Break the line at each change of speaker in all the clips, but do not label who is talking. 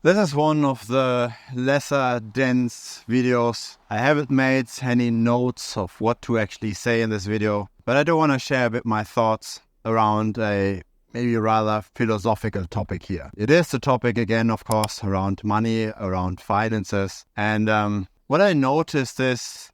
This is one of the lesser dense videos. I haven't made any notes of what to actually say in this video, but I do want to share a bit my thoughts around a maybe rather philosophical topic here. It is the topic again, of course, around money, around finances. And what I noticed is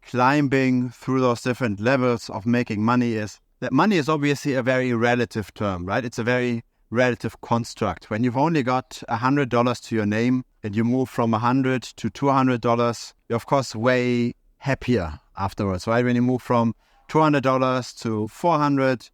climbing through those different levels of making money is that money is obviously a very relative term, right? It's a very relative construct. When you've only got $100 to your name and you move from $100 to $200, you're of course way happier afterwards, right? When you move from $200 to $400, to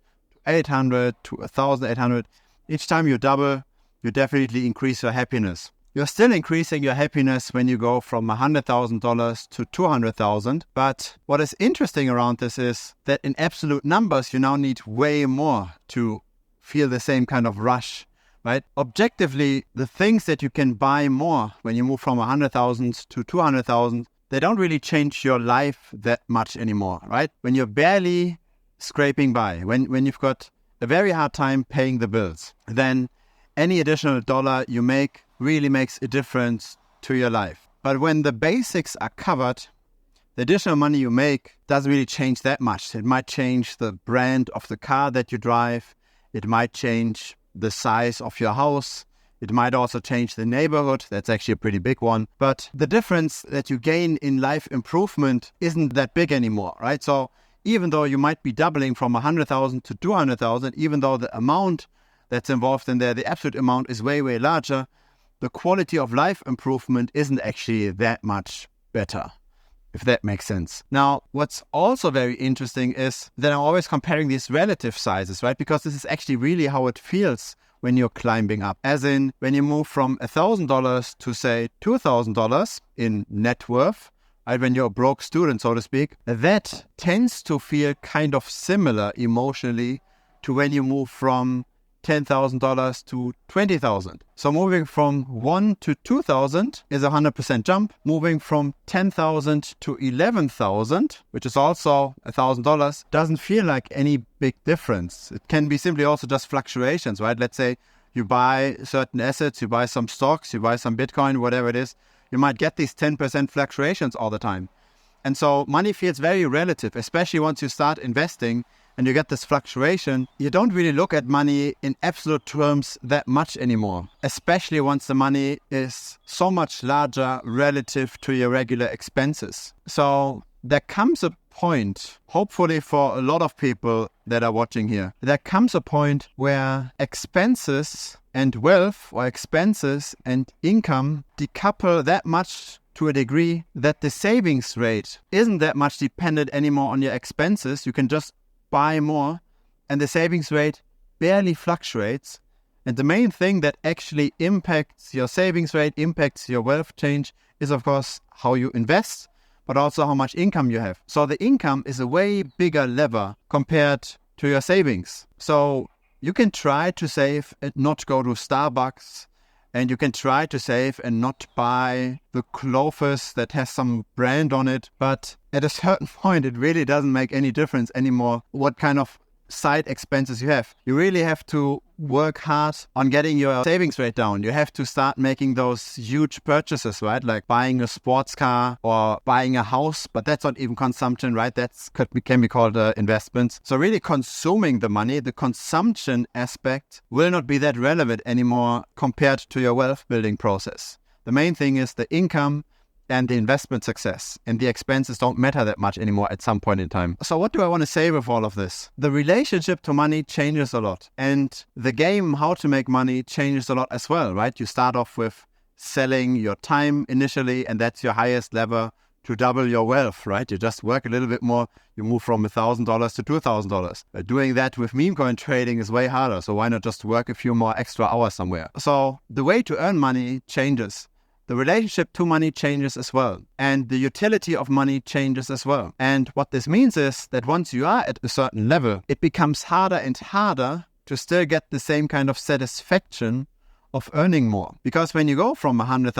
$800, to $1,800, each time you double, you definitely increase your happiness. You're still increasing your happiness when you go from $100,000 to $200,000. But what is interesting around this is that in absolute numbers, you now need way more to feel the same kind of rush, right? Objectively, the things that you can buy more when you move from 100,000 to 200,000, they don't really change your life that much anymore, right? When you're barely scraping by, when you've got a very hard time paying the bills, then any additional dollar you make really makes a difference to your life. But when the basics are covered, the additional money you make doesn't really change that much. It might change the brand of the car that you drive. It might change the size of your house. It might also change the neighborhood. That's actually a pretty big one. But the difference that you gain in life improvement isn't that big anymore, right? So even though you might be doubling from 100,000 to 200,000, even though the amount that's involved in there, the absolute amount is way, way larger, the quality of life improvement isn't actually that much better, if that makes sense. Now, what's also very interesting is that I'm always comparing these relative sizes, right? Because this is actually really how it feels when you're climbing up. As in, when you move from $1,000 to, say, $2,000 in net worth, right? When you're a broke student, so to speak, that tends to feel kind of similar emotionally to when you move from $10,000 to $20,000. So moving from 1 to 2,000 is a 100% jump. Moving from 10,000 to 11,000, which is also $1,000, doesn't feel like any big difference. It can be simply also just fluctuations, right? Let's say you buy certain assets, you buy some stocks, you buy some Bitcoin, whatever it is. You might get these 10% fluctuations all the time. And so money feels very relative, especially once you start investing and you get this fluctuation. You don't really look at money in absolute terms that much anymore, especially once the money is so much larger relative to your regular expenses. So there comes a point, hopefully for a lot of people that are watching here, there comes a point where expenses and wealth, or expenses and income, decouple that much to a degree that the savings rate isn't that much dependent anymore on your expenses. You can just buy more and the savings rate barely fluctuates. And the main thing that actually impacts your savings rate, impacts your wealth change, is of course how you invest, but also how much income you have. So the income is a way bigger lever compared to your savings. So you can try to save and not go to Starbucks, and you can try to save and not buy the clothes that has some brand on it. But at a certain point, it really doesn't make any difference anymore what kind of side expenses you have. You really have to work hard on getting your savings rate down. You have to start making those huge purchases, right? Like buying a sports car or buying a house, but that's not even consumption, right? That can be called investments. So really consuming the money, the consumption aspect will not be that relevant anymore compared to your wealth building process. The main thing is the income and the investment success, and the expenses don't matter that much anymore at some point in time. So what do I want to say with all of this? The relationship to money changes a lot, and the game how to make money changes a lot as well, right? You start off with selling your time initially, and that's your highest lever to double your wealth, right? You just work a little bit more, you move from $1,000 to $2,000. Doing that with meme coin trading is way harder, so why not just work a few more extra hours somewhere? So the way to earn money changes. The relationship to money changes as well. And the utility of money changes as well. And what this means is that once you are at a certain level, it becomes harder and harder to still get the same kind of satisfaction of earning more. Because when you go from $100,000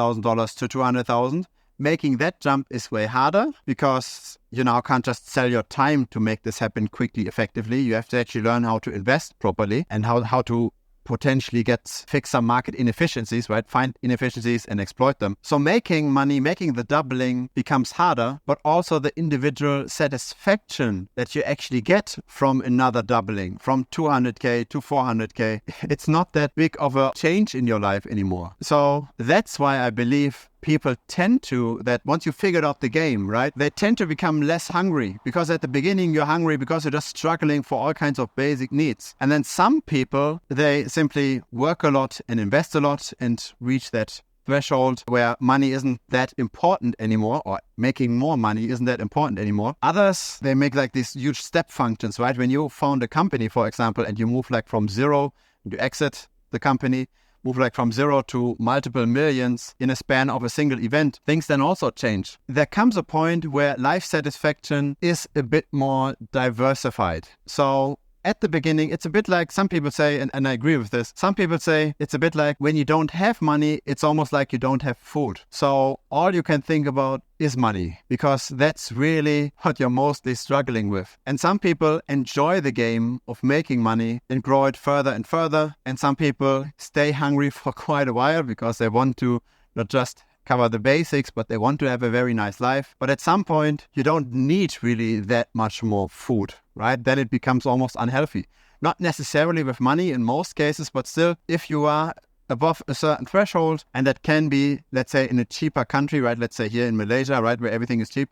to $200,000, making that jump is way harder because you now can't just sell your time to make this happen quickly, effectively. You have to actually learn how to invest properly and how to potentially fix some market inefficiencies, right? Find inefficiencies and exploit them. So making money, making the doubling becomes harder, but also the individual satisfaction that you actually get from another doubling, from 200K to 400K, it's not that big of a change in your life anymore. So that's why I believe people tend to, that once you figured out the game, right, they tend to become less hungry, because at the beginning you're hungry because you're just struggling for all kinds of basic needs. And then some people, they simply work a lot and invest a lot and reach that threshold where money isn't that important anymore, or making more money isn't that important anymore. Others, they make like these huge step functions, right? When you found a company, for example, and you move like from zero, you exit the company, move like from zero to multiple millions in a span of a single event, things then also change. There comes a point where life satisfaction is a bit more diversified. So at the beginning, it's a bit like some people say, and I agree with this, some people say it's a bit like when you don't have money, it's almost like you don't have food. So all you can think about is money, because that's really what you're mostly struggling with. And some people enjoy the game of making money and grow it further and further. And some people stay hungry for quite a while because they want to not just cover the basics, but they want to have a very nice life. But at some point, you don't need really that much more food, right? Then it becomes almost unhealthy. Not necessarily with money in most cases, but still, if you are above a certain threshold, and that can be, let's say, in a cheaper country, right? Let's say here in Malaysia, right, where everything is cheap.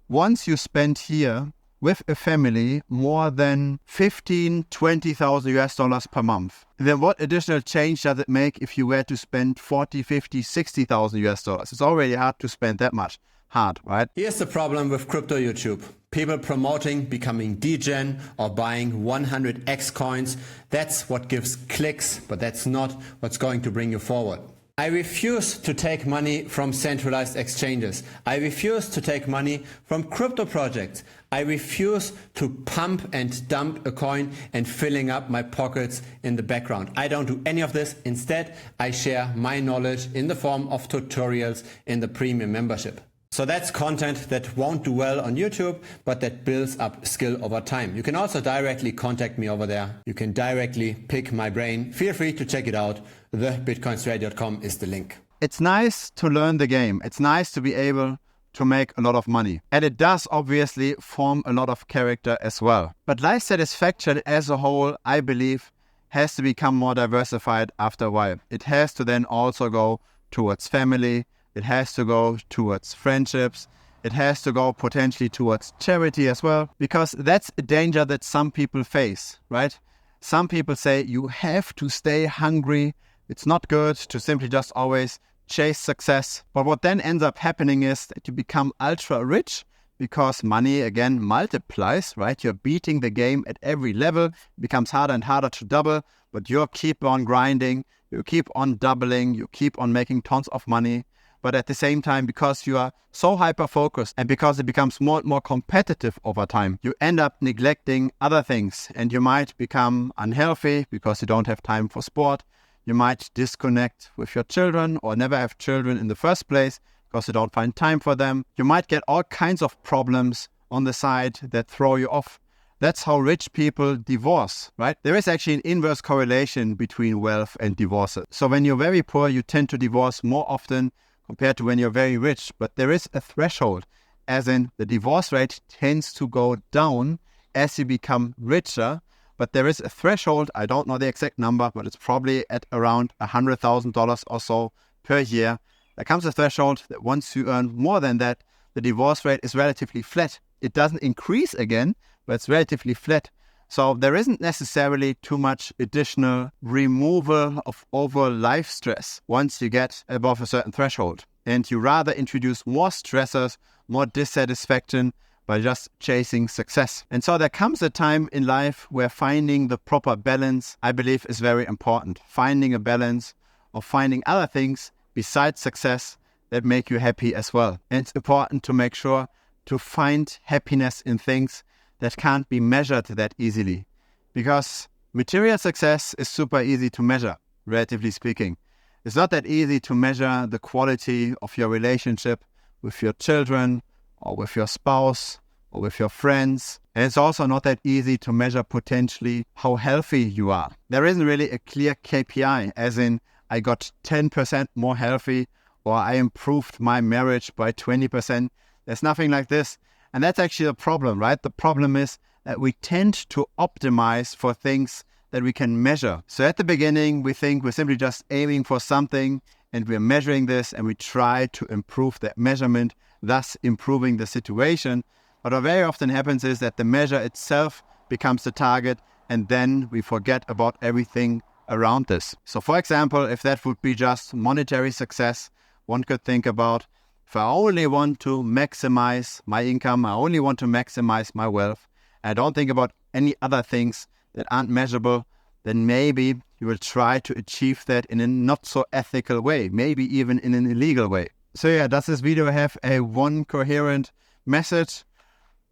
Once you spend here with a family more than 15, 20,000 US dollars per month, then what additional change does it make if you were to spend 40, 50, 60,000 US dollars? It's already hard to spend that much. Hard, right?
Here's the problem with crypto YouTube. People promoting becoming degen or buying 100x coins. That's what gives clicks, but that's not what's going to bring you forward. I refuse to take money from centralized exchanges. I refuse to take money from crypto projects. I refuse to pump and dump a coin and filling up my pockets in the background. I don't do any of this. Instead, I share my knowledge in the form of tutorials in the premium membership. So that's content that won't do well on YouTube, but that builds up skill over time. You can also directly contact me over there. You can directly pick my brain. Feel free to check it out. TheBitcoinStrategy.com is the link.
It's nice to learn the game. It's nice to be able to make a lot of money. And it does obviously form a lot of character as well. But life satisfaction as a whole, I believe, has to become more diversified after a while. It has to then also go towards family. It has to go towards friendships. It has to go potentially towards charity as well, because that's a danger that some people face, right? Some people say you have to stay hungry. It's not good to simply just always chase success. But what then ends up happening is that you become ultra rich because money again multiplies, right? You're beating the game at every level. It becomes harder and harder to double, but you keep on grinding. You keep on doubling. You keep on making tons of money. But at the same time, because you are so hyper-focused and because it becomes more and more competitive over time, you end up neglecting other things, and you might become unhealthy because you don't have time for sport. You might disconnect with your children or never have children in the first place because you don't find time for them. You might get all kinds of problems on the side that throw you off. That's how rich people divorce, right? There is actually an inverse correlation between wealth and divorces. So when you're very poor, you tend to divorce more often compared to when you're very rich. But there is a threshold, as in the divorce rate tends to go down as you become richer. But there is a threshold, I don't know the exact number, but it's probably at around $100,000 or so per year. There comes a threshold that once you earn more than that, the divorce rate is relatively flat. It doesn't increase again, but it's relatively flat. So there isn't necessarily too much additional removal of overall life stress once you get above a certain threshold. And you rather introduce more stressors, more dissatisfaction by just chasing success. And so there comes a time in life where finding the proper balance, I believe, is very important. Finding a balance of finding other things besides success that make you happy as well. And it's important to make sure to find happiness in things that can't be measured that easily, because material success is super easy to measure, relatively speaking. It's not that easy to measure the quality of your relationship with your children or with your spouse or with your friends. And it's also not that easy to measure potentially how healthy you are. There isn't really a clear KPI, as in I got 10% more healthy or I improved my marriage by 20%. There's nothing like this. And that's actually a problem, right? The problem is that we tend to optimize for things that we can measure. So at the beginning, we think we're simply just aiming for something and we're measuring this and we try to improve that measurement, thus improving the situation. But what very often happens is that the measure itself becomes the target and then we forget about everything around this. So for example, if that would be just monetary success, one could think about, if I only want to maximize my income, I only want to maximize my wealth, and I don't think about any other things that aren't measurable, then maybe you will try to achieve that in a not so ethical way, maybe even in an illegal way. So yeah, does this video have a one coherent message?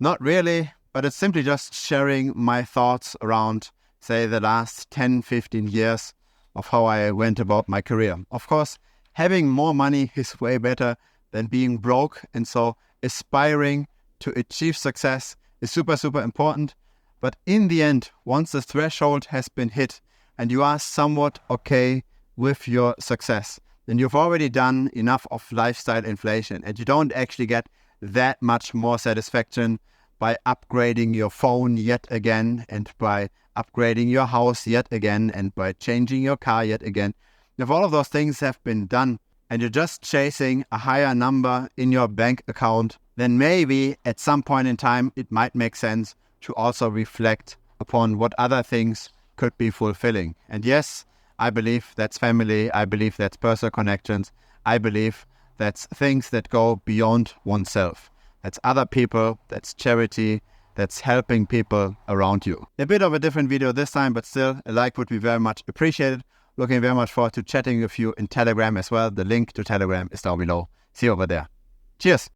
Not really, but it's simply just sharing my thoughts around, say, the last 10, 15 years of how I went about my career. Of course, having more money is way better than being broke, and so aspiring to achieve success is super, super important. But in the end, once the threshold has been hit and you are somewhat okay with your success, then you've already done enough of lifestyle inflation and you don't actually get that much more satisfaction by upgrading your phone yet again and by upgrading your house yet again and by changing your car yet again. If all of those things have been done and you're just chasing a higher number in your bank account, then maybe at some point in time it might make sense to also reflect upon what other things could be fulfilling. And yes, I believe that's family, I believe that's personal connections, I believe that's things that go beyond oneself. That's other people, that's charity, that's helping people around you. A bit of a different video this time, but still a like would be very much appreciated. Looking very much forward to chatting with you in Telegram as well. The link to Telegram is down below. See you over there. Cheers!